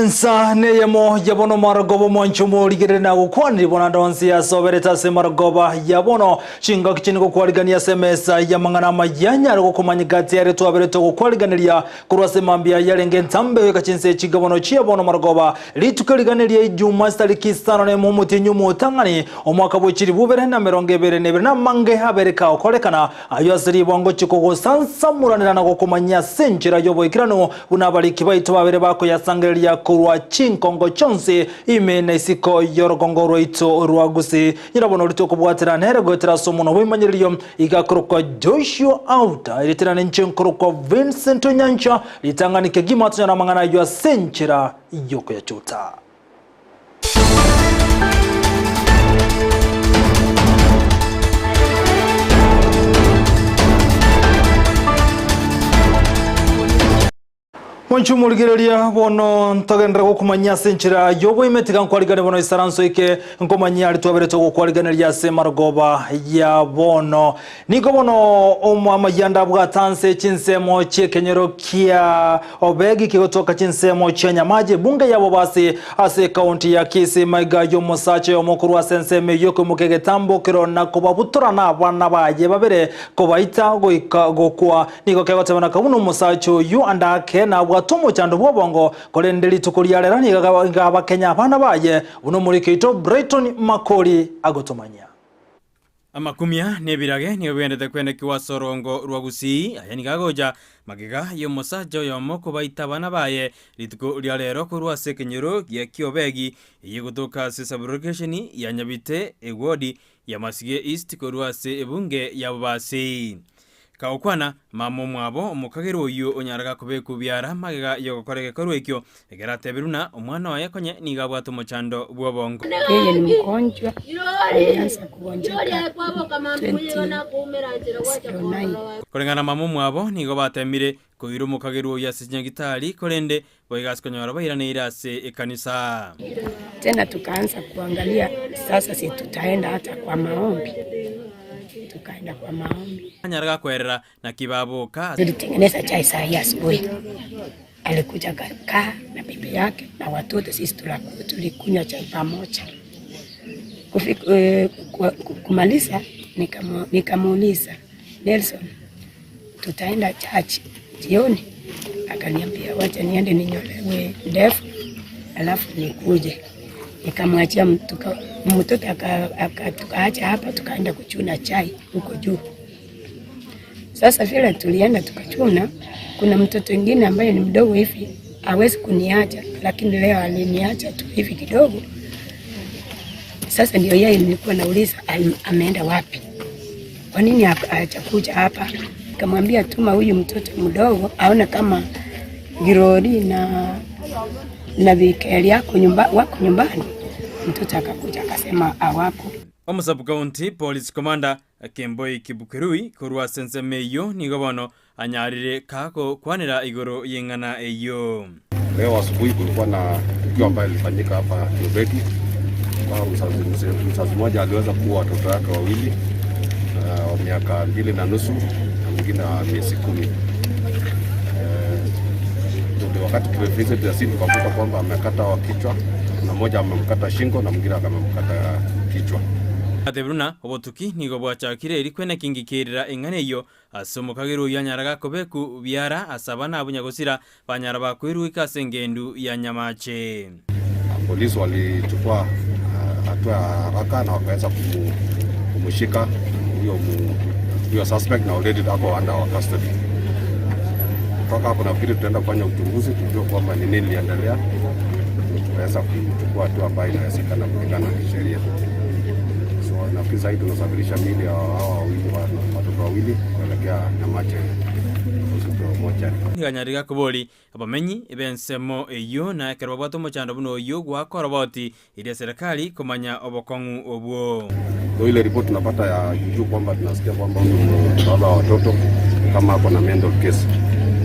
Ensa ne Eyemo yabono maragobo mwanchumo ligere na gukwani bona donsi ya sobereta se maragoba yabono chinga kichini kukwaligania semesa ya mangana mayanya roko kumanyigati ya retu abereto kukwaligania kurwase mambia yalenge ntambe weka chinse chigabono chiyabono maragoba litukaliganiria ijuma stalikistano ne mumuti nyumu tangani omwaka bwechiri bubere na merongebere nebere na mange habereka okolekana ayo asiri bongo chikogo sansamuranira na kukumanya senchira yobo ikirano unabali kibaito babere bako ya sangelia kurwa chinkongo chonse ime na isiko yorogongoro ito rwa Gusii nyirabono rito kubwatira nhere gwetera somuno wimanyiriyo igakuruko Joshua Auta iritira nchenkruko Vincent Nyancha litanganike gimatu na mangana ywa senchira yoko ya chuta. Mwanchumu ligerelia bono ntagendera kumanya senchira yobo imetika nkwaligane bono isaranso ike nkomanya alituabereto kukwaligane se maragoba ya bono niko bono Amayia bwatanse chinsemo chekenyero kia obegi kigotoka chinsemo chenyamaje bunge yabo basi ase kaunti ya Kisii maiga yomosache omokuru asenseme yoko mukegetambo kiro na kubabutura na abana baje babere kobaita gokwa niko kegotebana kabuno musacho yu andake na watomo chando bwobongo kolendeli tukulialerani ngaba Kenya abana baye uno murikito Brighton Makoli agotomanya Amakumia nebirage niyo bwendete kwene kiwa sorongo rwa Gusii ayani gagoja magiga yomosajo yomoko baita abana baye lituko lialero kurwa sekenyero ya kiobegi yegutoka se sublocation ya Nyabite egodi ya Masige East kurwa se ebunge ya Basi Kaukwana mamo mwabo omukagero uyu onyaraga kubeku byara magiga yokorege korwekyo egerate biruna omwana waye konye nigabwato mochando bwobongo yeye ni mgonjwa alianza kugonjeka kolengana mamo mwabo nigo batemire kubiru mukagero ya sinyagitari kolende boigaskonyora bahiranira ase ekanisa tena tukaanza kuangalia sasa si tutaenda hata kwa maombi tukaenda kwa maombi anyaraga kwerera na kibabo kazi tulitengeneza chai saa ya asubuhi alikuja kakaa na bibi yake na watoto sisi tulikunywa chai pamoja kumaliza nikamuuliza Nelson tutaenda church jioni akaniambia wacha niende ninyolewe ndefu alafu nikuje nikamwachia mtoto tukaacha hapa tukaenda kuchuna chai huko juu. Sasa vile tulienda tukachuna, kuna mtoto mwingine ambaye ni mdogo hivi hawezi kuniacha, lakini leo aliniacha tu hivi kidogo. Sasa ndio yeye nilikuwa nauliza ameenda wapi? Kwa nini hajakuja hapa? Nikamwambia tuma huyu mtoto mdogo aone kama girori na vikeli yako wako nyumbani. Mtoto akakuja akasema hawapo. Omusabu County Police Commander Kemboi Kibukerui kurwa sensemeyo nigobono anyarire kako kwanira igoro yengana eyo. Leo asubuhi kulikuwa na tukio ambalo lilifanyika hapa Kibeki. Kwa mzazi mmoja aliweza kuua watoto wake wawili wa miaka 2.5 na mwingine wa miezi 10. Ndio wakati tulivisit ya siku tukakuta kwamba amekata wa kichwa na mmoja amemkata shingo na mwingine akamkata kichwa. Atebruna obotuki nigo bwachakire iri kwene kingikirira engane yo asomo kagero yanyaraga kobeku byara asabana abunyagosira banyara bakwiruika sengendu ya Nyamache. Polisi walichukua hatua haraka na wakaweza kumshika huyo suspect na already ako under our custody. Toka hapo nafikiri tutaenda kufanya uchunguzi tujue kwamba ni nini iliendelea. Tunaweza kuchukua hatua ambayo inawezekana kulingana na sheria. So nafikiri sasa tunasafirisha mili ya hao watoto wawili kuelekea Nyamache hospitali moja. Nganyariga kuboli abamenyi ebensemo eyo na kerwabato mochando buno yo gwako roboti ile serikali kumanya obokongu obwo. Ndio ile report tunapata ya juu kwamba tunasikia kwamba baba watoto kama hapo na mental case.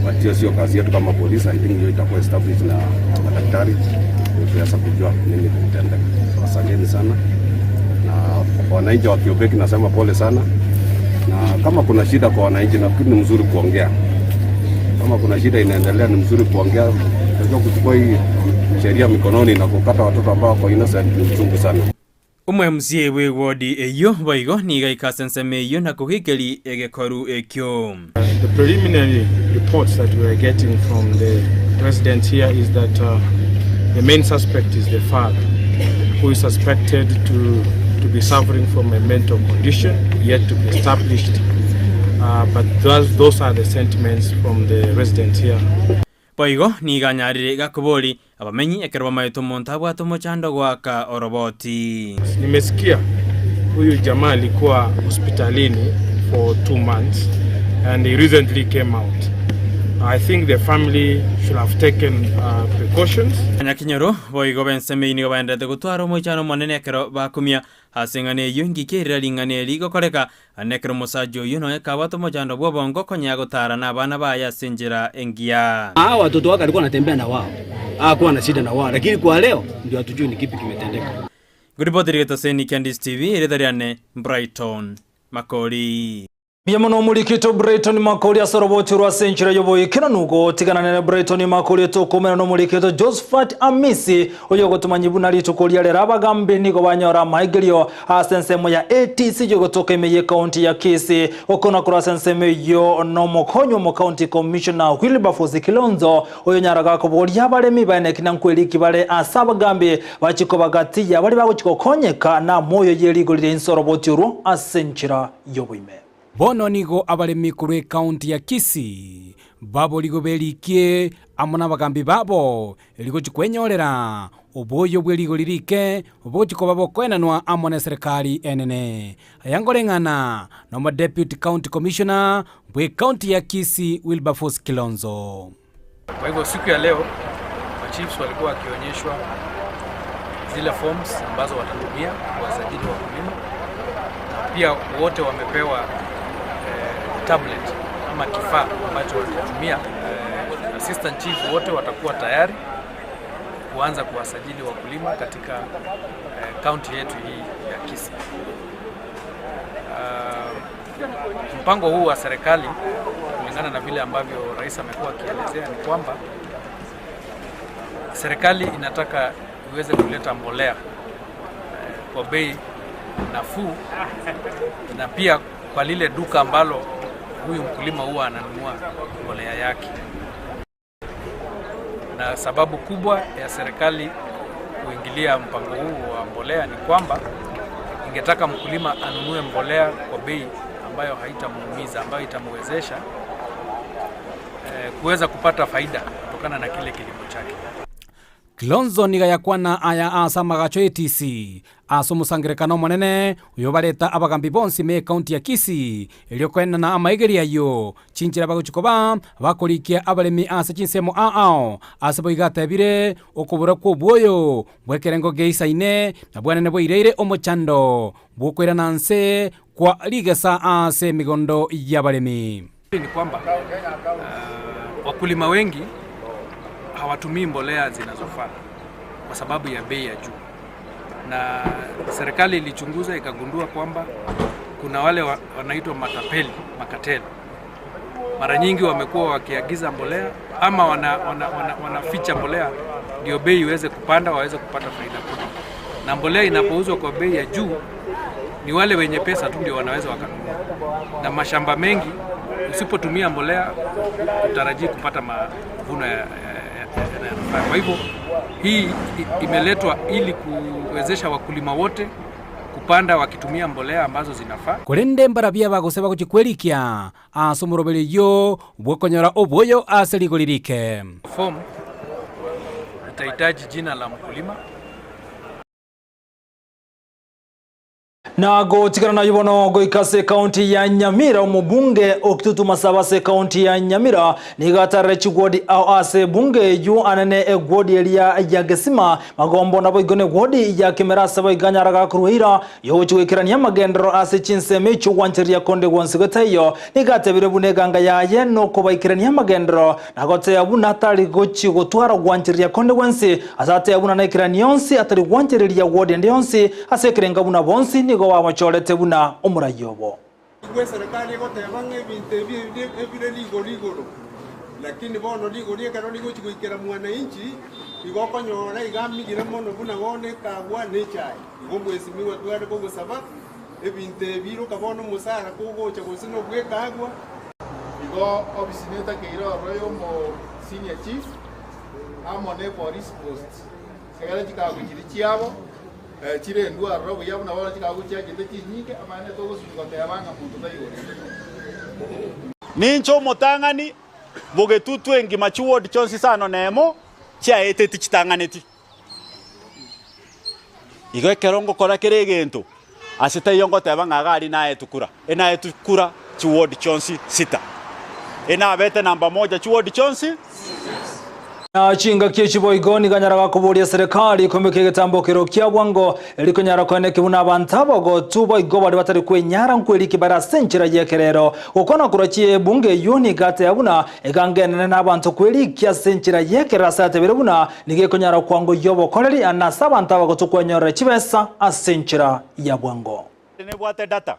Watio sio kazi yetu kama polisi, I think hiyo itakuwa established na madaktari kuweza kujua nini kitendeka. Asanteni sana. Na wananchi wa Kibeki nasema pole sana. Na kama kuna shida kwa wananchi nafikiri ni mzuri kuongea. Kama kuna shida inaendelea ni mzuri kuongea unajua kuchukua hii sheria mikononi na kukata watoto ambao wako innocent ni uchungu sana. Umwe msie we wodi eyo boigo ni gaika senseme eyo na kuhikeli egekoru ekyo. The preliminary reports that we are getting from the residents here is that the main suspect is the father, who is suspected to be suffering from a mental condition yet to be established. But those are the sentiments from the residents here. Boigo ni ganyarire gakubori abamenyi ekerwa maito montabwa tomochando gwaka oroboti. Nimesikia huyu jamaa alikuwa hospitalini for 2 months and he recently came out. I think the family should have taken precautions. Nyakinyoro boigo benseme ini gobandete gutwara mochano monene ekero bakumia hasengane yungi kerira lingane ligo koreka anekero mosajo yuno ekabato mochando bwobongo konya gutara na bana baya sinjira engia. Watoto wake alikuwa anatembea na wao. Hakuwa na shida na wao, lakini kwa leo ndio hatujui ni kipi kimetendeka. Guripoti rigetoseni Candice TV iredariane Brighton Makori. Biamono mulikito Brighton Makori asoroboti rwa senchira yoboye kina nugo tigana ne Brighton Makori to komera no mulikito Josephat Amisi oyo gotumanyibuna litukolia lera abagambe nigo banyora maigelio asensemo ya ATC yogo tokemeye county ya Kisii okona kura sensemo yo no mokonyo mo county commissioner Wilberforce Kilonzo oyo nyaraga ko bolia balemi bane kinankweli kibale asabagambe bachiko bagati ya bali bagukikokonyeka na moyo yeligolire insoroboti rwo asenchira yoboime. Bono nigo abalemi kure county ya Kisii babo ligo belikie amona bagambi babo ligo chikwenyorera oboyo bweligo lirike obochiko babo kwenanwa amone serikali enene ayangolengana no deputy county commissioner bwe county ya Kisii Wilberforce Kilonzo. Kwa hivyo siku ya leo chiefs walikuwa wakionyeshwa zile forms ambazo watatumia kuwasajili wakulima, na pia wote wamepewa tablet ama kifaa ambacho watatumia. Assistant chief wote watakuwa tayari kuanza kuwasajili wakulima katika county yetu hii ya Kisii. Mpango huu wa serikali kulingana na vile ambavyo rais amekuwa akielezea ni kwamba serikali inataka iweze kuleta mbolea kwa bei nafuu na pia kwa lile duka ambalo huyu mkulima huwa ananunua mbolea yake. Na sababu kubwa ya serikali kuingilia mpango huu wa mbolea ni kwamba ingetaka mkulima anunue mbolea kwa bei ambayo haitamuumiza, ambayo itamwezesha kuweza kupata faida kutokana na kile kilimo chake. Kilonzo niga yakwana aya asamaga ATC asomusangirekano monene uyo bareta abagambi bonsi me county ya Kisii iliyokwena na amaigeria yo chinchira baguchikoba bakolikia abalemi ase chinsemo aseboigatebire okubura kwa bwoyo bwekerengo geisaine na bwanene bwireire omochando bwokwera nanse kwa ligesa ase migondo y'abalemi. Ni kwamba wakulima wengi hawatumii mbolea zinazofaa kwa sababu ya bei ya juu, na serikali ilichunguza ikagundua kwamba kuna wale wanaitwa matapeli, makateli. Mara nyingi wamekuwa wakiagiza mbolea ama wanaficha mbolea ndio bei iweze kupanda, waweze kupata faida kubwa. Na mbolea inapouzwa kwa bei ya juu ni wale wenye pesa tu ndio wanaweza wakanunua, na mashamba mengi usipotumia mbolea utarajii kupata mavuno ya kwa hivyo hii imeletwa ili kuwezesha wakulima wote kupanda wakitumia mbolea ambazo zinafaa. Kurende mbarabia bagoseba kuchikwelikia asomurobele yo bwokonyora oboyo aseligolirike. Form itahitaji jina la mkulima. Na gotikana na yubono goikase county ya Nyamira umubunge okitutuma sabase county ya Nyamira nigatare chigodi au ase bunge yu anene egwodi elia ya gesima magombo nabo igone gwodi ya kimera saba iganyaraga kuruhira yo chwekirania magendro ase chinseme chugwantiria konde gwansigotayo nigatebire buneganga ya yeno kubaikirania magendro nagote abuna atari gochi gutwara gwantiria konde gwansi asate abuna naikiranions atari gwantiria gwodi ndionsi ase kirenga buna bonsi nigo wabachorete buna omurayobo. Gwe serikali goteba ng'ebintu ebire ligoro lakini bono ligorie kero ligochigikera mwananchi igokonyora igamigira mono buna gone kagwa nechai igomwesimiwa tware ko gusaba ebinte biro kabono musara kugocha gusino bwekagwa igo obisineta keiro royo mo senior chief amone police post segala chikago chiri chiabo chire ndwa robo yabo na wala chikago chiagende chinyike amane togo sikoteabanga muntu dayore nincho motangani bogetutu engima chiwodi chonsi sano nemo chiaete tichitanganeti igo kerongo kora keregento asita yongo tebanga agari nae tukura enae tukura chiwodi chonsi sita ena bete namba 1 chiwodi chonsi na chinga kichiboigo ni ganyaraga kuburia serikali komeke gitambokero kya bwango elikonyara kwene kibuna abantabogo tuboigo bari batari kwenyara nkweri kibara senchira yekerero ukona kurachie bunge yuni gate yabuna egangene na abantu kweri kya senchira yekerera sate birabuna nige konyara kwango yobo koleri anasaba antabogo tukwenyora chibesa asenchira ya bwango ne bwate data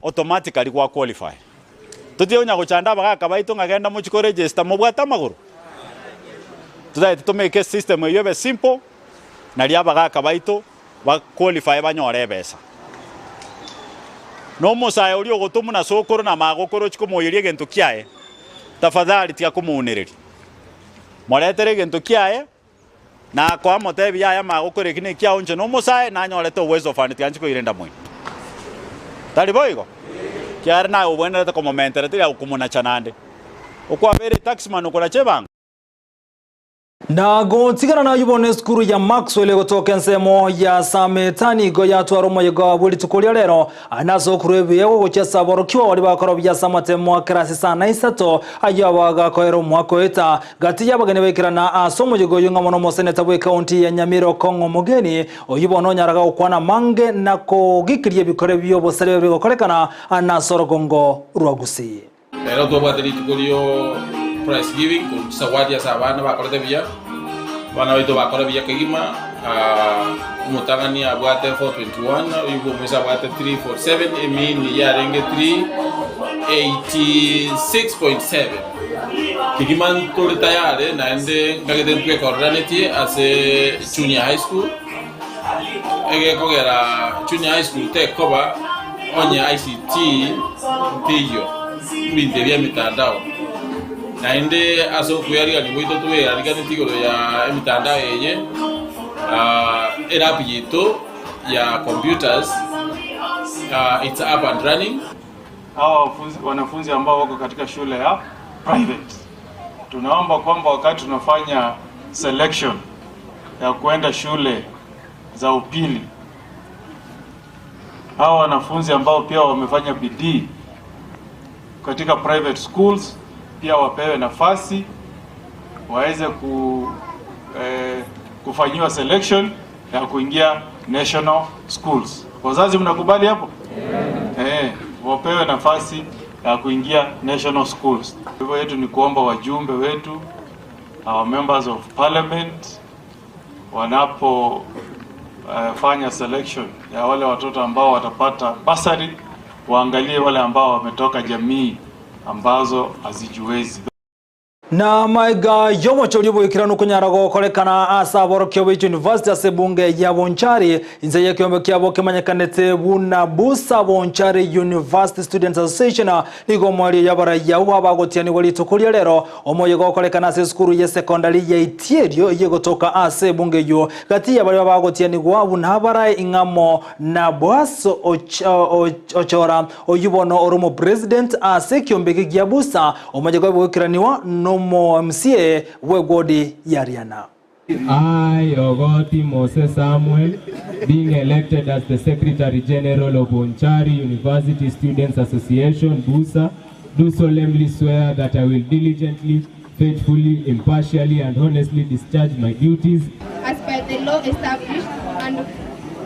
automatically kwa qualify tutio nya kuchanda bagaka baito ngagenda mu chiko register mu bwata maguru to make a system where you have a simple na liabaga kabaito ba qualify banyore besa no musaya uri ogotumu na sokoro na magokoro chiko moyirie gento kiae tafadhali tia kumunereri moretere gento kiae na kwa motebi ya magokore kine kia onje no musaya na nyorete uwezo fani tia chiko irenda mwe taliboigo kiara na ubwenera como mentere tia ukumuna chanande okwa bere taxman okola chebanga na gontigana na yubone skuru ya Maxwell gotoka nsemo ya Sametani go ya twaromo yego buli tukolia lero anazo kurebe yego gochesa borokyo wali bakoro bya samate mo krasi sana isato ayawaga koero mwako eta gati yabagane bekirana asomo yego yunga mono mo seneta bwe county ya Nyamira Kongo mugeni oyibono nyaraga okwana mange nako gikiriye bikore byo bosare byo kolekana anasorogongo rwagusii lero to bateri tukolio prize giving kun sawadi asabana bakorete biya bana wito bakorete biya kigima umutangani abwate 421 yugo mwesa abwate 347 emini ya renge 386.7 kigima tole tayare na ende ngagete ntwe coordinate ase junior high school ege kogera junior high school te koba onye ICT tiyo binde bya mitandao na inde aso kuyari ali mwito tuwe ali gani tigolo ya mitandao yenye era biyito ya computers it's up and running. Hawa wanafunzi ambao wako katika shule ya private, tunaomba kwamba wakati tunafanya selection ya kuenda shule za upili, hawa wanafunzi ambao pia wamefanya bidii katika private schools pia wapewe nafasi waweze kufanyiwa selection ya kuingia national schools. Wazazi mnakubali hapo? Wapewe nafasi ya kuingia national schools. Hivyo yetu ni kuomba wajumbe wetu, our members of parliament, wanapo fanya selection ya wale watoto ambao watapata bursary, waangalie wale ambao wametoka jamii ambazo hazijiwezi. na maiga yomo cholibo ikirano kunyarago kolekana asa borokyo University ase bunge ya Bonchari inze yekyombe kyabo kemanyakanete buna busa Bonchari University Students Association nigo mwali yabara yawo abagotiani wali tokolia lero omoye go kolekana ase skuru ye secondary ya Itierio yego toka ase bunge yo gati yabari abagotiani gwabu nabara ingamo na bwaso ochora oyubono oromo president ase kyombe gyabusa omoye go ikiraniwa no MCA wegodi yariana. I, Ogoti Moses Samuel, being elected as the Secretary General of Bonchari University Students Association, BUSA, do solemnly swear that I will diligently, faithfully, impartially, and honestly discharge my duties as per the law established and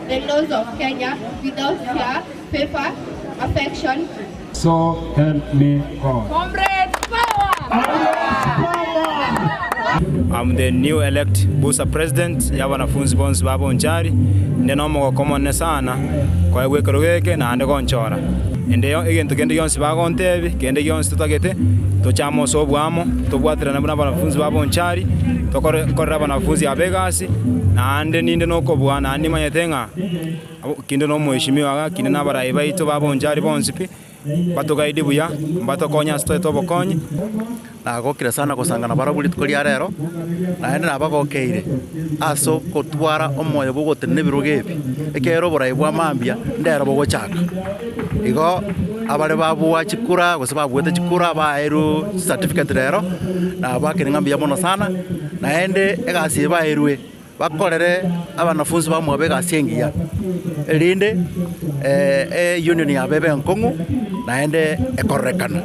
the laws of Kenya without fear, favor, affection. So help me God. Comrades, power! I'm the new elect BUSA president ya wanafunzi bonsi ba Bonchari. Ndenomo ko komone sana kwa wekero weke na ande konchora. ende egento kende yonsi bagontebi kende yonsi tutagete tochamo sobwamo tobwaterana buna banafunzi babonchari tokorera abanafunzi abegasi nande ninde nokobwa nandi manyetenga kinde no mweshimiwa kinde nabarayi baito babonchari bonsipi batogaidi buya batokonya stoye tobokonyi nagokire sana gusangana baraburi tukoria rero naende nabagokeire aso kotwara omoyo bogotene birugebi ekero borayi bwa mambia ndero bogochaka igo abare babua chikura gose babwete chikura baeru certificate rero na bakire ngambia mono sana naende egasi baerwe bakorere abanafunzi bamwe begasengia elinde union ya bebe nkongu naende ekorekana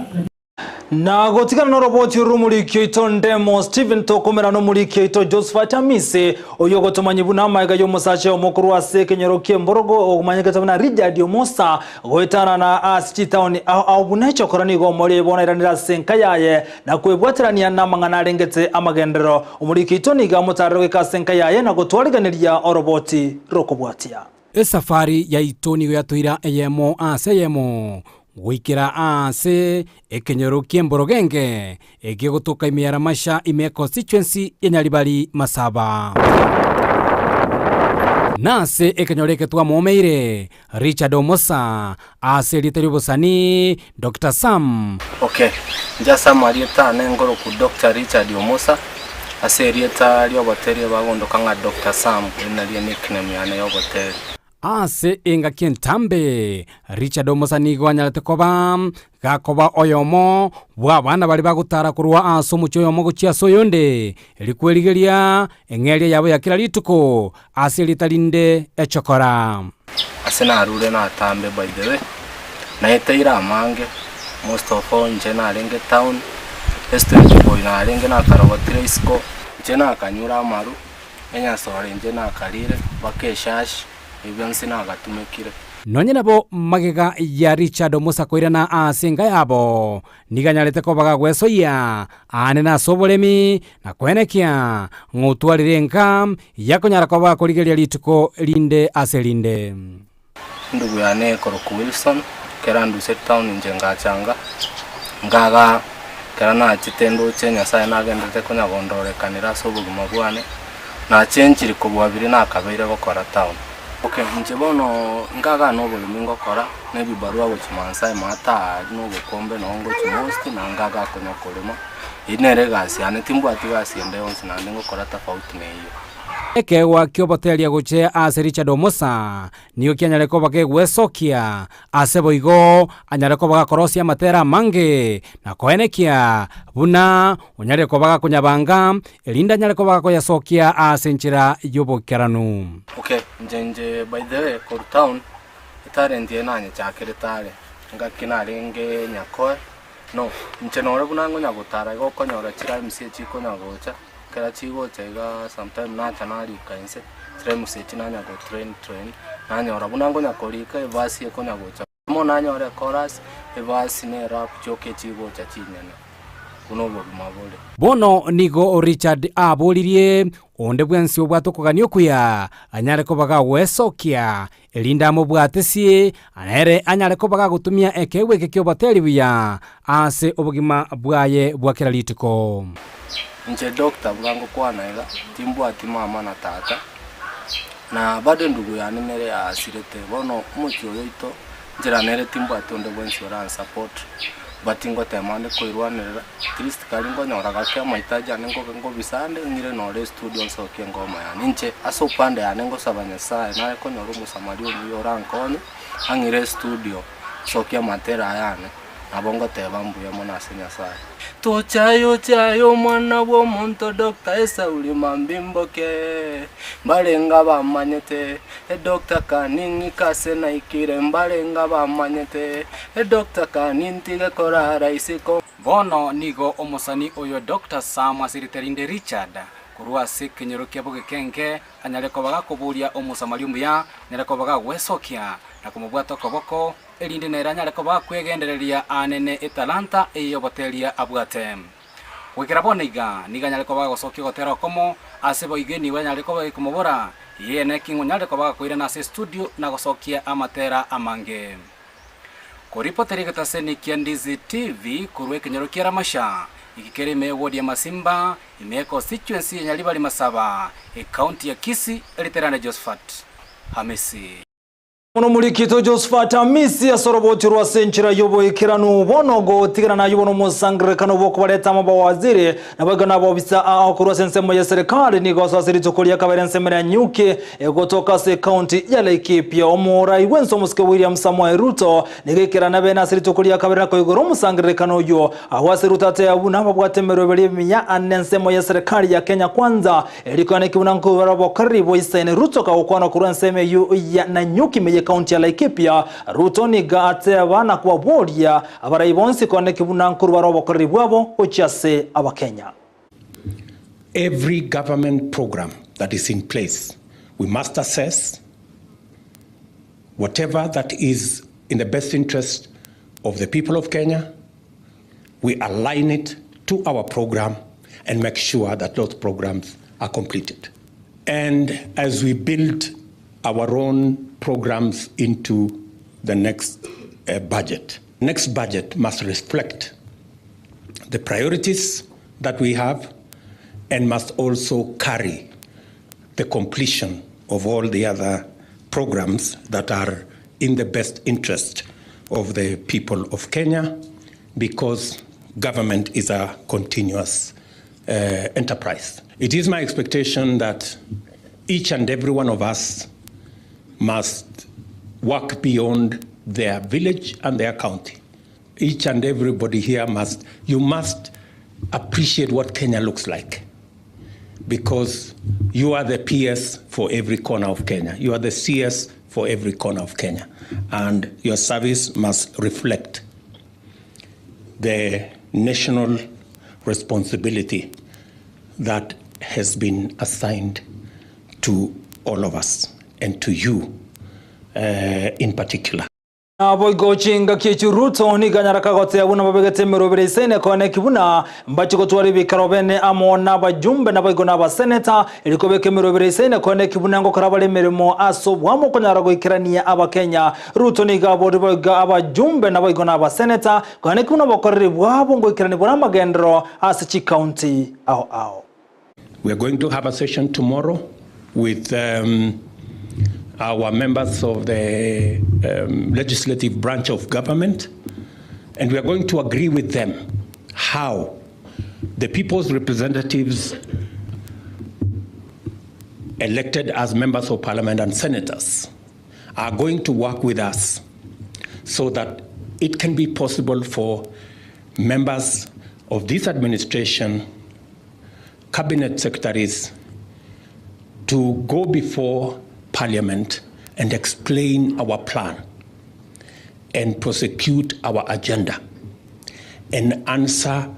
na gotigana no roboti rumurikyo itondemo Stephen Tokomera no murikyo ito Josephat Amise oyo gotomanyibu na maiga yo musache omukuru wa Sekenyero Kiemborogo omanyega na Richard Omosa goetana na Asiti Town abunecho korani go mori bona iranira senka yaye na kwebwaterania na mangana rengete amagendero omurikyo ito niga mutarwe ka senka yaye na gotwariganiria oroboti rokobwatia safari ya itoni yatuira Eyemo Eyemo gwikira ase Ekenyero Kiemborogenge egigotoka imiara masha ime constituency ya Nyaribari Masaba nase ekenyoreke twa momeire Richard Omosa ase literi bosani Dr. Sam nja Sam arieta nengoro ku Dr. Richard Omosa ase arieta lyo boteri bagondoka nga Dr. Sam inali nickname yana yo boteri ase enga kentambe Richard Omosa nigo anyalete koba gakoba oyomo bwa bana bali bagutara kurwa aso mucho yomo guchia soyonde elikweligeria engelia yabo yakira lituko ase litalinde echokora ase na rule na tambe by the way na etaira mange most of all njena renge town estate boy na renge na karabotire isko njena kanyura maru enya sore njena kalire bakeshash ibyansi na gatumekire nonye nabo magega ya Richard Omosa koirana asenga yabo niganyalete ko baga gwesoya ane na sobolemi na kwenekia ngutwalire nkam yakonyara ko bakoligeria lituko linde aselinde ndugu yane Koroku Wilson kerandu set town njenga changa ngaga kerana chitendo chenya sai nagendete konya gondore kanira sobuguma bwane na chenchiri ko bwabiri na kabeire gokora town nje bono ngaga no bulumingo kora nebi barua guchimansa mata no gukombe no ngo chimosti na ngaga konya kolema inere gasi ane timbu atigasi ende onsi na ngo kora tofauti neyo ekewa kiobotelia guche ase Richard Omosa niyo kianyale ko bake gwesokia ase boigo anyale ko baga korosia matera mange na koenekia buna onyale ko baga kunyabanga elinda nyale ko baga koyasokia ase nchira yobokeranu njenje by the way Kor town itare ndie nanye chakiritare ngakina renge nyakoe no nchenore bunango nyagutara go konyora chira mc chiko nyagocha kera chigo chega sometime na chanali kainse trem seti nanya go train nanyora bunango nyakolika evasi ko nyagocha mo nanyora chorus evasi ne rap choke chigo cha chinyana kuno mabole bono nigo Richard abolirie onde bwensi obwatokoganio kuya anyare ko baga wesokia elinda mo bwatesie anere anyare ko baga gutumia ekewe kekyo bateri buya ase obugima bwaye bwakira litiko nje doctor bwango kwanaiga timbu ati mama na tata na bado ndugu yani nere asirete bono mucho yoito njira nere timbu ati onde bwensi ora support batingo temane ko irwanira trist kalingo nyora gake mahitaji anengo ngo bisande ngire no re studio so ngoma yani nche aso pande anengo sabanya sae na ko nyoro musamario muyora nkone angire studio so matera yani abongo tebambu ya mona senya sae to chayo mwana wo monto Dr. Esa ulimambimboke mbalenga bamanyete Dr. Kaningi kase na ikire mbalenga bamanyete Dr. Kanintige kora raisiko bono nigo omosani oyo Dr. Sam asiriterinde Richard kurwa Sekenyero Kiembogekenge anyale ko baga kuburia omusamaliumbu ya nyale ko baga wesokia na kumubwato koboko elinde neranya leko ba kwegendereria anene etalanta eyo botelia abwate wikira boniga niganya leko ba gosokio gotero komo asebo igeni wanya leko ba kumubora yene kingunya leko ba kuira na studio na gosokia amatera amange Kuripoteri kataseni kia Ndizi TV kurwe kenyero kia Ramasha ikikereme wodi ya Masimba ime constituency ya Nyalibali Masaba county ya Kisii eliterane Josephat Hamisi. Mulikito Josephat Hamisi asoroboti rwa senchira yobo ikiranu bonogo tigana na yobo musangre kano boko baleta mabawaziri nabagana bobisa akurwa sensemo ya serikali ni goso asiritokolia kaberense mera nyuke egotoka se county ya Laikipia omora iwenso muske William Samoei Ruto nigekirana bena asiritokolia kaberena ko igoro musangre kano yo awasirutate abuna babwatemero beli minya anensemo ya serikali ya Kenya kwanza elikane kibunanko barabo karibo isaine Ruto ka okwana kurenseme yu ya na nyuki meje county ya Laikipia Ruto niga ate abana kwa bodia abarayibonsi kone kibunanko barobo karibwabo ochase abakenya. Every government program that is in place, we must assess whatever that is in the best interest of the people of Kenya. We align it to our program and make sure that those programs are completed. And as we build our own programs into the next budget must reflect the priorities that we have and must also carry the completion of all the other programs that are in the best interest of the people of Kenya, because government is a continuous enterprise. It is my expectation that each and every one of us must work beyond their village and their county. Each and everybody here must appreciate what Kenya looks like, because you are the PS for every corner of Kenya. You are the CS for every corner of Kenya. And your service must reflect the national responsibility that has been assigned to all of us and to you in particular. Boy gochinga kichu Ruto ni ganyara kagote abuna babegete merobere isene kone kibuna mbachi gotwari bikarobene amona bajumbe na bayigona ba senator ilikobeke merobere isene kone kibuna ngo karabale meremo aso bwamo konyara goikirania abakenya. Ruto ni gabodi boga abajumbe na bayigona ba senator kone kibuna bokorri bwabo goikirani bona magendro asichi county ao. We are going to have a session tomorrow with our members of the legislative branch of government, and we are going to agree with them how the people's representatives elected as members of parliament and senators are going to work with us so that it can be possible for members of this administration, cabinet secretaries, to go before Parliament and explain our plan and prosecute our agenda and answer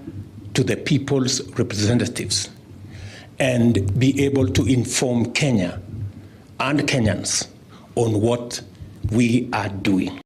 to the people's representatives and be able to inform Kenya and Kenyans on what we are doing.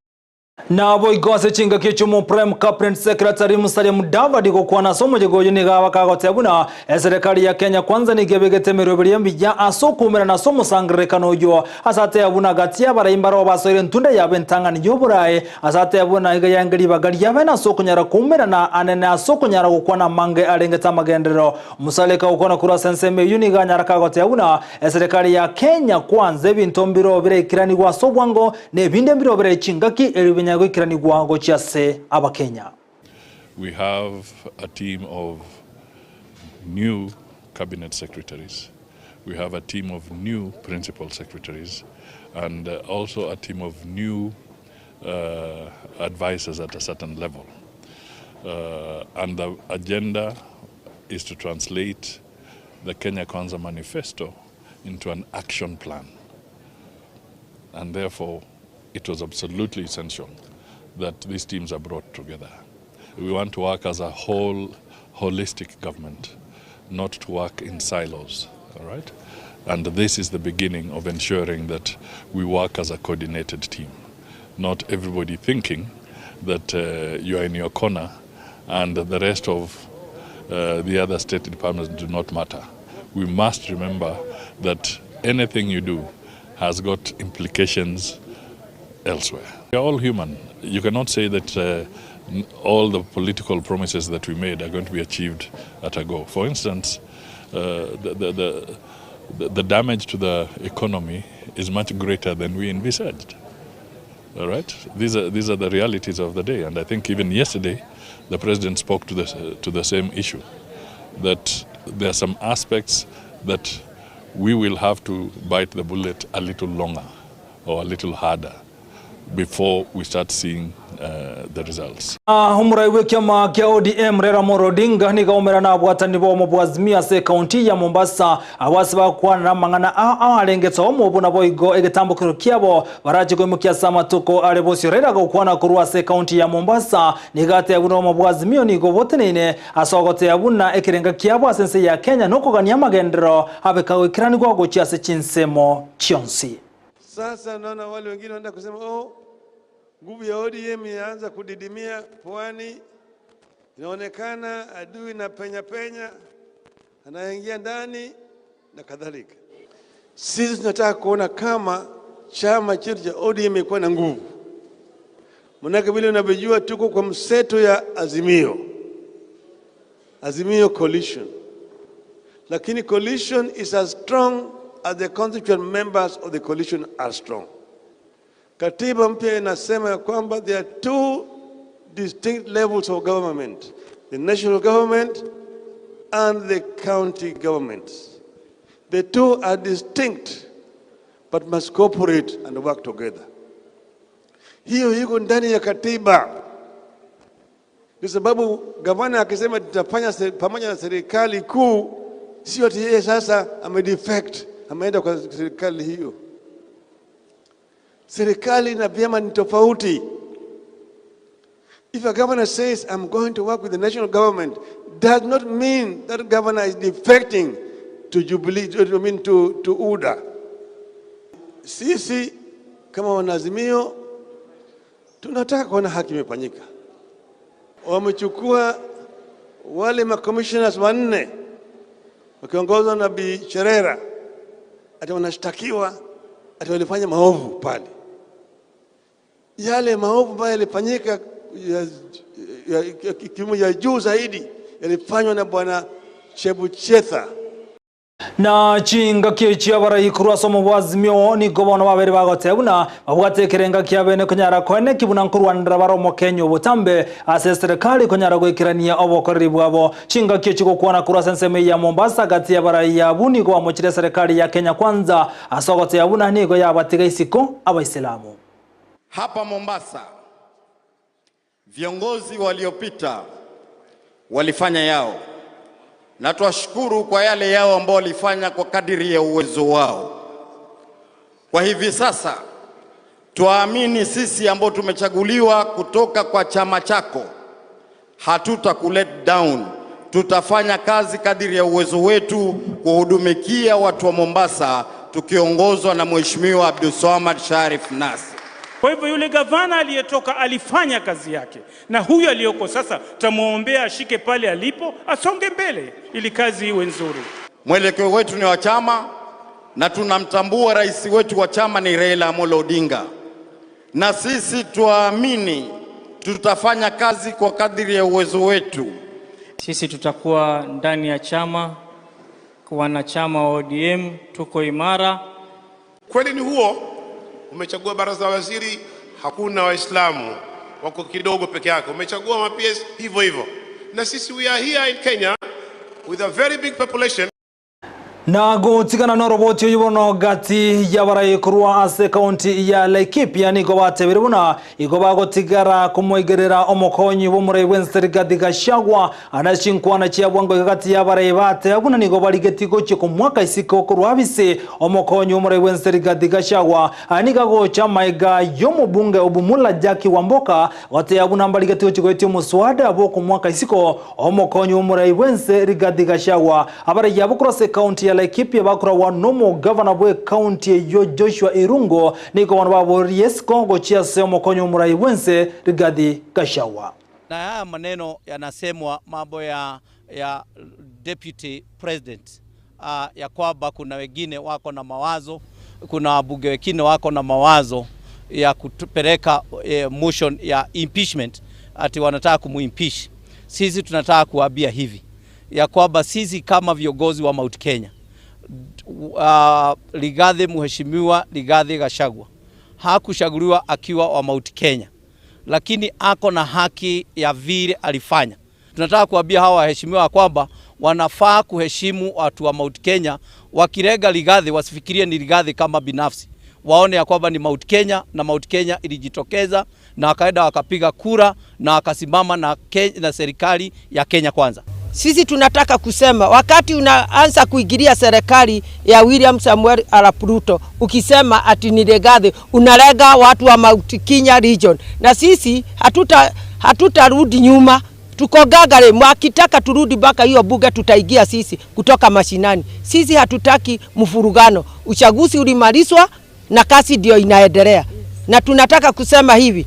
Na boy gose chinga kichumo prime cabinet secretary Musalia Mudavadi ko kwana somo jegoje ni gawa kagote abuna serikali ya Kenya kwanza ni gebegete meroberi mbija asokumera na somo sangre kanojo asate abuna gatia baraimbaro basore ntunde ya bentanga ni joburae asate abuna igayangiri bagari yabena sokunyara kumera na anene asokunyara gukwana mange alengeta magendero Musalia ka ukona kura senseme yuniga nyara kagote abuna serikali ya Kenya kwanza bintombiro bire kirani gwa sobwango ne binde mbiro bire chingaki elibinya We have a team of new cabinet secretaries. We have a team of new principal secretaries, and also a team of new advisors at a certain level. And the agenda is to translate the Kenya Kwanza Manifesto into an action plan. And therefore, it was absolutely essential that these teams are brought together. We want to work as a holistic government, not to work in silos, all right? And this is the beginning of ensuring that we work as a coordinated team, not everybody thinking that you are in your corner and the rest of the other state departments do not matter. We must remember that anything you do has got implications elsewhere. We are all human. You cannot say that all the political promises that we made are going to be achieved at a go. For instance, the damage to the economy is much greater than we envisaged. All right, these are the realities of the day, and I think even yesterday, the president spoke to the same issue, that there are some aspects that we will have to bite the bullet a little longer or a little harder before we start seeing the results. Umuraiwe kiama kia ODM Raila Amolo Odinga ni gaumera na abwatani bo mubwazimia se kaunti ya Mombasa awasiba kwana mangana alengetsa omubu na boigo egetambukiro kiabo baraje kwimukia sama tuko arebosi Raila gukwana kurwa se kaunti ya Mombasa ni gate yabuno mubwazimio ni gobotenene asogote yabuna ekirenga kiabo asense ya Kenya noko gania magendero abekawe kirani gwa gochia se chinsemo chionsi. Sasa naona wale wengine wanaenda kusema nguvu ya ODM inaanza kudidimia pwani, inaonekana adui na penya anaingia ndani na kadhalika. Sisi tunataka kuona kama chama chetu cha ODM ikuwa na nguvu. Manake vile unavyojua tuko kwa mseto ya Azimio coalition. Lakini coalition is as strong as the constituent members of the coalition are strong. Katiba mpya inasema kwamba there are two distinct levels of government, the national government and the county governments. The two are distinct but must cooperate and work together. Hiyo iko ndani ya katiba. Kwa sababu gavana akisema tutafanya pamoja na serikali kuu, sio ati yeye sasa amedefect, ameenda kwa serikali hiyo. Serikali na vyama ni tofauti. If a governor says, I'm going to work with the national government, does not mean that governor is defecting to Jubilee, to UDA. Sisi, kama wanazimio, tunataka kuona haki imefanyika. Wamechukua wale commissioners 4 wakiongozwa na Bi Cherera, ati wanashtakiwa, ati walifanya maovu pale. Yale maovu ambayo yalifanyika kimo ya juu zaidi yalifanywa na Bwana Chebuchetha. Na chinga kiechia barayikuru asomo bwazimio ni gobono babere bagotebuna babwate kirenga kiabene kunyara kwene kibuna nkurwandira baromo Kenya obutambe ase serikali kunyara gwikirania obokoreri bwabo chinga kiechiko kuona kura senseme ya Mombasa gati ya baraya buni go amochire serikali ya Kenya kwanza asogote yabuna nigo yabatiga isiko abaislamu. Hapa Mombasa viongozi waliopita walifanya yao, na tuwashukuru kwa yale yao ambao walifanya kwa kadiri ya uwezo wao. Kwa hivi sasa tuamini sisi ambao tumechaguliwa kutoka kwa chama chako, hatutakulet down. Tutafanya kazi kadiri ya uwezo wetu kuhudumikia watu wa Mombasa tukiongozwa na Mheshimiwa Abdulswamad Sharif Nassir. Kwa hivyo yule gavana aliyetoka alifanya kazi yake, na huyu aliyoko sasa tumuombea ashike pale alipo, asonge mbele ili kazi iwe nzuri. Mwelekeo wetu ni wa chama, na tunamtambua rais wetu wa chama ni Raila Amolo Odinga, na sisi tuamini tutafanya kazi kwa kadiri ya uwezo wetu. Sisi tutakuwa ndani ya chama, wanachama wa ODM, tuko imara. Kweli ni huo, umechagua baraza la waziri, hakuna Waislamu, wako kidogo peke yake. Umechagua ma-PS hivyo hivyo. Na sisi we are here in Kenya with a very big population. Na gutigana no roboti yubono gati ya barayikuru ase county ya Laikipia ni gobatebere buna igoba gotigara kumoigerera omokonyi bomure Wednesday Gashagwa anashinkwa na chiabwango gati ya barayibate abuna ni gobaligetigo chiko mwaka isiko kurwabise omokonyi bomure Wednesday Gashagwa aniga gocha maiga yomubunge obumula Jaki Wamboka wate abuna mbaligetigo chiko etio muswada aboko mwaka isiko omokonyi bomure Wednesday Gashagwa abara yabukro se county ya Laikipia bakura wa nomo governor bwe county yo Joshua Irungo niko wana babo Riesko gochia semo konyo murai Wense Rigathi Gachagua. Na haya maneno yanasemwa mambo ya deputy president ya kwamba kuna wengine wako na mawazo, kuna wabunge wengine wako na mawazo ya kupeleka motion ya impeachment ati wanataka kumuimpeach. Sisi tunataka kuambia hivi ya kwamba sisi kama viongozi wa Mount Kenya, Rigathi, mheshimiwa Rigathi Gachagua hakuchaguliwa akiwa wa Mount Kenya, lakini ako na haki ya vile alifanya. Tunataka kuambia hawa waheshimiwa kwamba wanafaa kuheshimu watu wa Mount Kenya. Wakirega Rigathi wasifikirie ni Rigathi kama binafsi, waone ya kwamba ni Mount Kenya, na Mount Kenya ilijitokeza na wakaenda wakapiga kura na wakasimama na serikali ya Kenya Kwanza. Sisi tunataka kusema wakati unaanza kuingilia serikali ya William Samuel Arap Ruto ukisema ati ni Rigathi, unalega watu wa Mount Kenya region, na sisi hatutarudi nyuma. Tuko gagare, mwakitaka turudi baka hiyo buga tutaigia sisi kutoka mashinani. Sisi hatutaki mfurugano. Uchaguzi ulimalizwa na kasi ndio inaendelea. Na tunataka kusema hivi,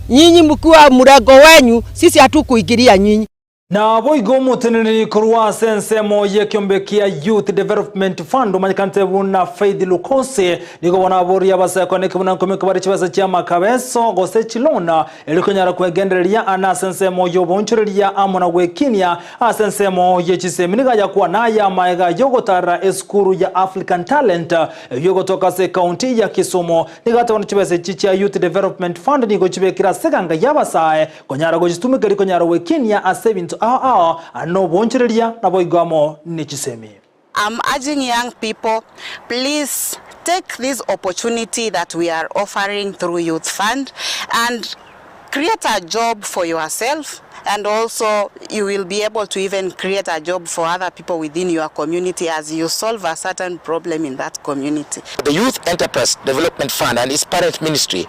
nyinyi mkiwa mrego wenyu, sisi hatukuingilia nyinyi. Na boigo muteneni kurwa sensemo yekyombekia Youth Development Fund umanyikante buna Faith Lukose niko wanabori abasakone kibuna komeko bari kibaza cyama kabeso gose chilona elikonyara kwegendereria ana sensemo yobonchoreria amona wekinia asensemo yechiseminiga yakwa naya maega yogotara eskuru ya African Talent yogotoka se county ya Kisumu nigata wana chibese chichi ya Youth Development Fund niko chibekira seganga yabasae konyara gochitumika elikonyara wekinia asebintu no bonchereria na boigamo nichisemi. I'm urging young people, please take this opportunity that we are offering through Youth Fund and create a job for yourself, and also you will be able to even create a job for other people within your community as you solve a certain problem in that community. The Youth Enterprise Development Fund and its parent ministry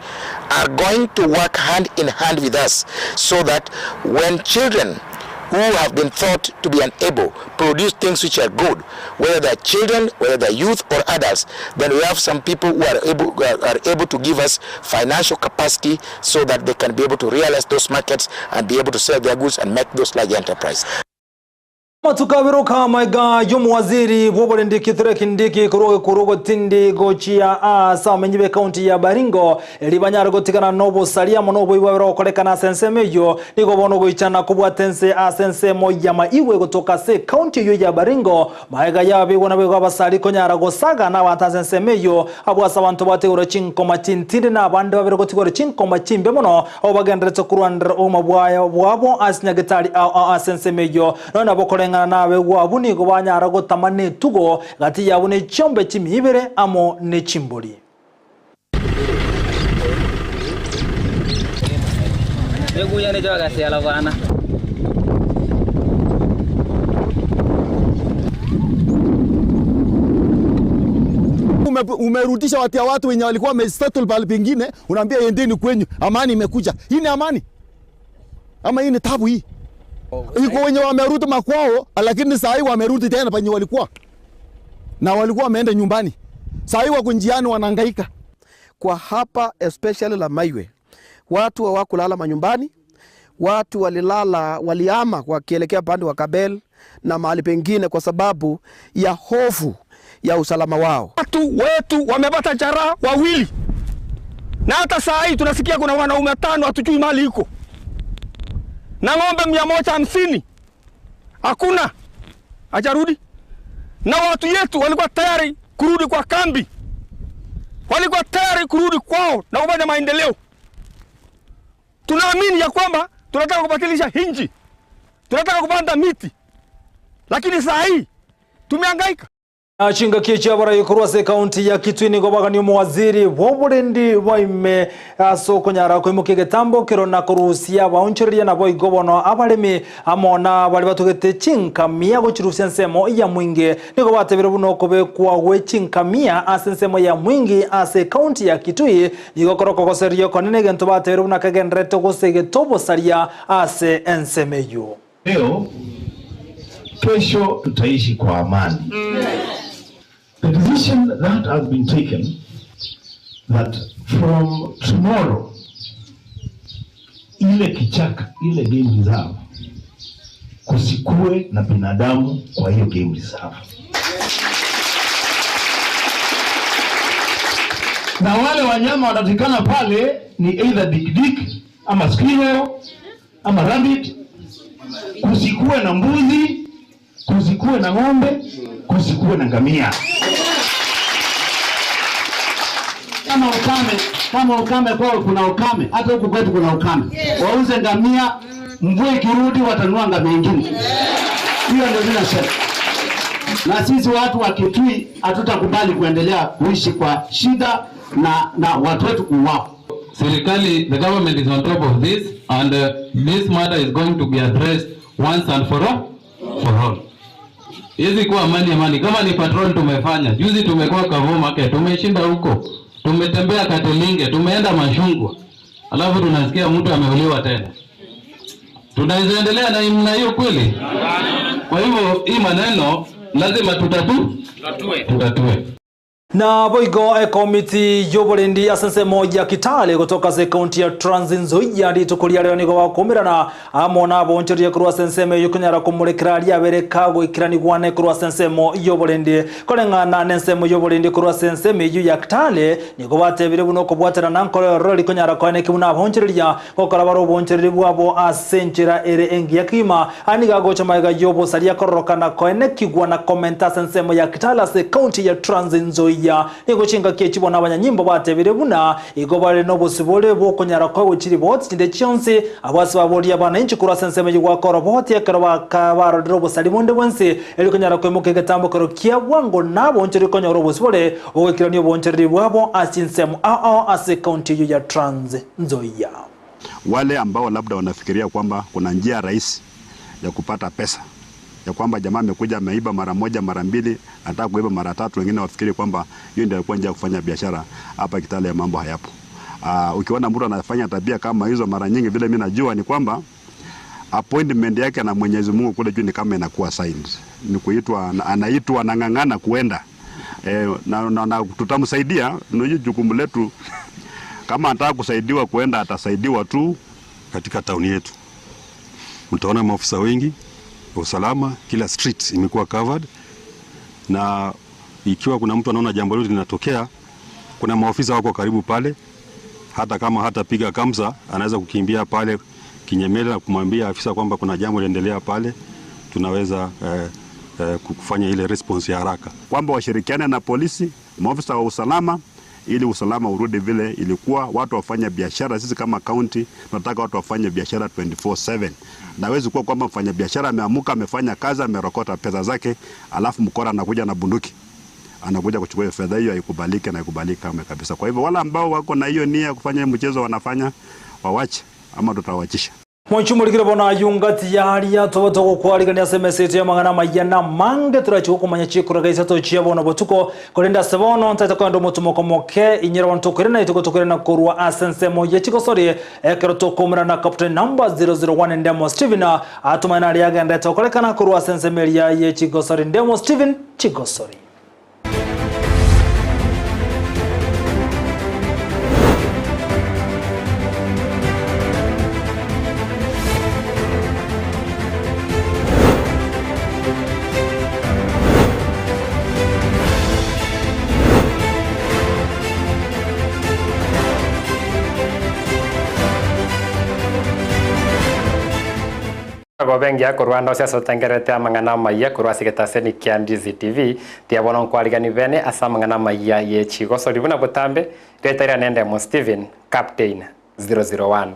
are going to work hand in hand with us so that when children who have been thought to be unable produce things which are good, whether they're children, whether they're youth or adults, then we have some people who are able to give us financial capacity so that they can be able to realize those markets and be able to sell their goods and make those large enterprises. Matukabiro kama yomu waziri bobole ndiki threki ndiki kurogo tindi gochia sa menyibe county ya Baringo elibanyara gotikana nobo salia monobo iwabero kolekana sensemeyo niko bono goichana kubwatense asensemo yama iwe gotoka se county yo ya Baringo maega yabe gona bego abasali konyara gosaga na batasensemeyo abwasa abantu bate urachinko machintinde na abande babero gotikore chinko machimbe mono obagendere kurwandra omabwaya bwabo asinyagetali asensemeyo nona bokolenga nawe wabuni kubanyara gotamane tugo gati yabune chombe chimibere amo ne chimboli. Umerudisha watu wenye walikuwa wamesettle pale pengine, unaambia endeni kwenyu, amani imekuja. Hii ni amani ama hii ni tabu hii? Iko wenye wamerudi makwao, lakini saa hii wamerudi tena penye walikuwa. Na walikuwa wameenda nyumbani. Saa hii wako njiani wanahangaika. Kwa hapa especially la Maiwe, watu hawakulala manyumbani. Watu waliama wakielekea pande wa Kabel na mahali pengine kwa sababu ya hofu ya usalama wao. Watu wetu wamepata jeraha wawili. Na hata saa hii tunasikia kuna wanaume 5 hatujui mali iko. Na ng'ombe 150 hakuna hajarudi. Na watu yetu walikuwa tayari kurudi kwa kambi, walikuwa tayari kurudi kwao na kufanya maendeleo. Tunaamini ya kwamba tunataka kubadilisha nchi, tunataka kupanda miti, lakini saa hii tumehangaika. Chinga kicha bara yukurwa se county ya Kitui gobaga ni mwaziri woburendi waime soko nyara ko imukege tambo kirona kurusia bauncheria na boy gobono abalemi amona bali batugete chinka mia go chirusensemo ya mwinge niko batebere buno kobe kwa we chinka mia asensemo ya mwingi ase county ya Kitui niko koroko koserio konene gento batebere buno kagenreto gosege tobo saria ase ensemeyo. Leo kesho tutaishi kwa amani. The decision that has been taken that from tomorrow ile kichaka, ile game reserve kusikue na binadamu kwa hiyo game reserve. Na wale wanyama wanatikana pale ni either dik ama squirrel ama rabbit. Kusikuwe na mbuzi, kusikuwe na ng'ombe, kusikuwe na ngamia. Kama ukame kwao kuna ukame, hata huku kwetu kuna ukame. Wauze ngamia, mvua ikirudi watanua ngamia nyingine. Hiyo ndio ninasema. Na sisi watu wa Kitui hatutakubali kuendelea kuishi kwa shida na watu wetu kuuawa. Serikali, the government is on top of this, and this matter is going to be addressed once and for all. Hizi kuwa amani kama ni patrol tumefanya. Juzi tumekuwa Kavu Market, tumeshinda huko. Tumetembea Katelinge, tumeenda Mashungwa. Alafu tunasikia mtu ameuliwa tena. Tunaweza endelea na hiyo kweli? Kwa hivyo hii maneno lazima tutatue. Na boigo komiti yoborendi asense moja Kitale kutoka se county ya Trans Nzoia ritukuria leo nigo bakumirana amona boncherie kurwa sense me yukunyara kumurekera ya bereka gwikirani gwane kurwa sense mo yoborendi kolengana nense mo yoborendi kurwa sense me yu ya Kitale nigo batebire buno kubwatera nankore rori kunyara kwane kibuna boncheria kokora baro boncherie bwabo asenchira ere engi yakima aniga gocha maiga yobo saria korokana kwane kigwana komenta sense mo ya Kitale se county ya Trans Nzoia niko chinga kechibo n'abanyanyimbo batebire buna igobare no busibole bo kunyara kwa ukiri bot tinde chionse abasi babori abana inchi kurwa senseme yugwa kora bot yakara bakabaro drobo salimonde wense eli kunyara kwa muke gatambo koro kia wango nabo nchiri konyoro busibole ogekirani obonchiri bwabo asinsemu ase county ya Trans Nzoia. Wale ambao labda wanafikiria kwamba kuna njia rahisi ya kupata pesa, ya kwamba jamaa amekuja ameiba mara moja mara mbili, anataka kuiba mara tatu, wengine wafikiri kwamba hiyo ndio ilikuwa njia ya kufanya biashara. Hapa Kitale ya mambo hayapo. Ukiona mtu anafanya tabia kama hizo mara nyingi, vile mimi najua ni kwamba appointment yake na Mwenyezi Mungu kule juu ni kama inakuwa signed. Ni kuitwa, anaitwa, anang'ang'ana kuenda. Na tutamsaidia, ndio jukumu letu. Kama anataka kusaidiwa kuenda, atasaidiwa tu. Katika tauni yetu utaona maofisa wengi usalama, kila street imekuwa covered, na ikiwa kuna mtu anaona jambo lolote linatokea, kuna maofisa wako karibu pale. Hata kama hatapiga kamsa, anaweza kukimbia pale kinyemela na kumwambia afisa kwamba kuna jambo linaendelea pale, tunaweza kufanya ile response ya haraka. Kwamba washirikiane na polisi, maofisa wa usalama, ili usalama urudi vile ilikuwa, watu wafanye biashara. Sisi kama county tunataka watu wafanye biashara 24/7. Na hawezi kuwa kwamba mfanya biashara ameamuka, amefanya kazi, amerokota pesa zake, alafu mkora anakuja na bunduki, anakuja kuchukua fedha hiyo. Haikubaliki na haikubalika kabisa. Kwa hivyo wala ambao wako na hiyo nia kufanya mchezo wanafanya, wawache ama tutawachisha. Mwanchumulikire bona yungati yaria toboto kwarigania semesete ya mangana mayana mange turacho kumanya chikura gaisa to chiabo na botuko kolenda sebono ntata ndo mutumo komoke inyira wantu kurena ituko tukurena kurwa asense moye chiko sori ekero to komra na captain number 001 Ndemo Steven atumana ali agenda to kolekana kurwa asense melia ye chiko sori Ndemo Steven chiko sori. Gobengia kurwanda cia sotangerete amangana Amayia kurwa sigetaseni kia Ndizi TV tiabona nkwarigani bene asa amangana Amayia ye chigosori buna butambe retairia Ndemo Steven captain 001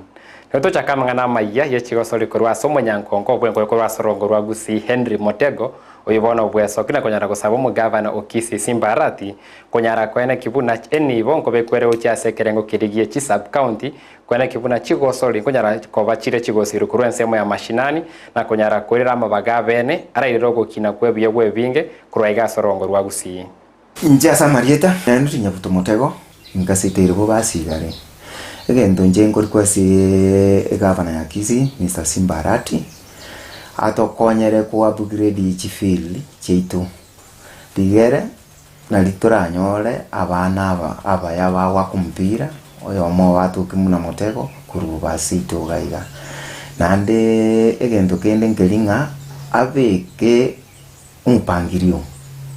Noto chaka amangana Amayia ye chigosori kurwa somo nyankonko bwengo kurwa sorongo rwa Gusii Henry Motego oyibona obweso kina konyara gusaba mu governor okisi Simbarati konyara kwene kibuna eni bonko bekwere ucha sekerengo kirigie chi sub county kwene kibuna chigosori konyara koba chire chigosiri kurwensemo ya mashinani na konyara kwirira amabaga bene arairiro gukina kwebiye gwebinge kurwaiga sorongo rwa Gusii Nja samarieta nani nyabuto Motego ngasitire bo basigare egento njengo kwasi governor ya Kisii Mr. Simbarati atokonyere kwa upgrade chifili cheitu digere na litoranyore abana abaya bawa kumpira oyo mo watu kimuna Motego kuruba sito gaiga nande egento kende ngelinga abeke umpangirio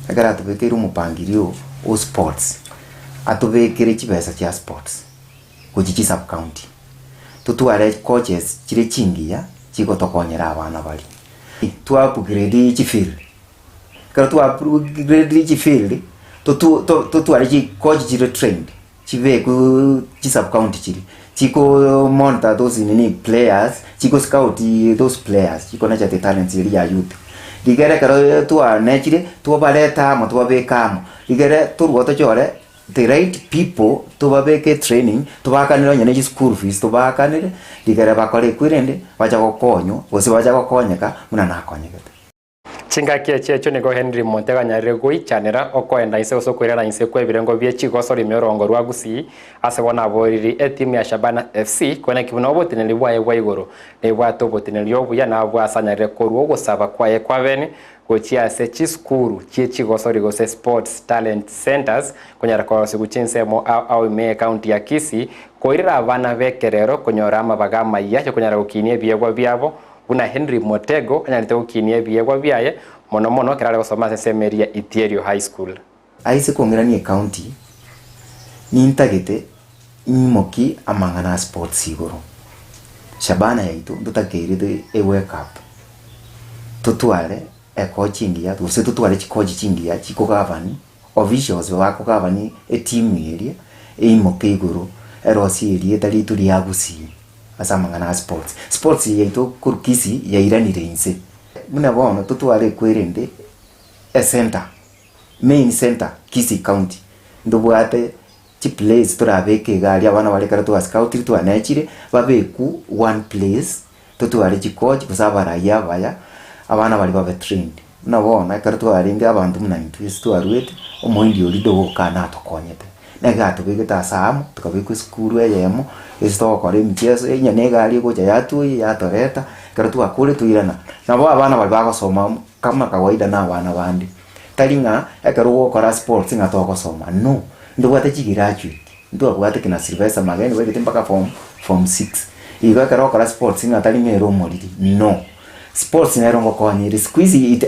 agara tubekere umpangirio o sports atubekire chibesa cha sports kuchichi sub county tutware coaches chire chingia chiko tokonyera abana bali tu upgrade chi field karo tu upgrade chi field tutware chi coach chire trained chive ku chi sub county chiri chiko monitor those players chiko scout those players chiko na chate talents ya youth ligere karo tu anechire tu baleta mo tu babekamo ligere tu goto chore the right people to babeke training to bakanira nyane school fees to bakanire ligere bakore kwirende bacha gokonyo gose bacha gokonyeka muna nakonyekete chingakia checho nigo Henry Montega nyarire goichanira okoenda ise osokwirana ise kwebirengo bye chigoso rimiorongo rwa Gusii ase bona boriri etimu ya Shabana FC kwena kibuno botineli bwaye bwaigoro ne bwato botineli obuya na bwasanyarire korwo gosaba kwaye kwabene gochia se chiskuru chigoso rigose sports talent centers kunyara kwa siguchinsemo au Eyemo county ya Kisii koirira abana bekerero kunyora amabaga Amayia kunyara gukinie byegwa byabo una Henry Motego anyalite gukinie byegwa byaye mono kirare gusoma semeria Iterio High School aise kongiranie county ni intagete imoki amangana sports igoro Shabana yaitu tutakiride e wake up tutware e coaching ya tuse tutware chikoji chingia chiko gavani officials wako gavani e team area e imoki igoro erosi area tali tuli ya Gusii asamangana sports yaitu kurkisi ya iranire inse muna bono tutware kwerende a center main center Kisii county ndobwate chi place turabeke gali abana bale kara tu scout tu anachire babeku one place tutware chi coach kusabara yabaya abana bali babe trained nabona kara tu aringa abantu muna interest tu arwete omoindi olido kana tokonyete negato bigeta samu tukabekwe school Eyemo esto kore mchezo enya negali gocha yatu yatoreta kara tu akule tuirana nabo abana bali bagosoma kama kawaida na abana bandi talinga ekaro kora sports ngatoko soma no ndo wate chigirachu ndo wate kina Sylvester mageni wete mpaka form 6 iga karo kora sports ngatali mero molidi no sports na rongo kwa ni squeeze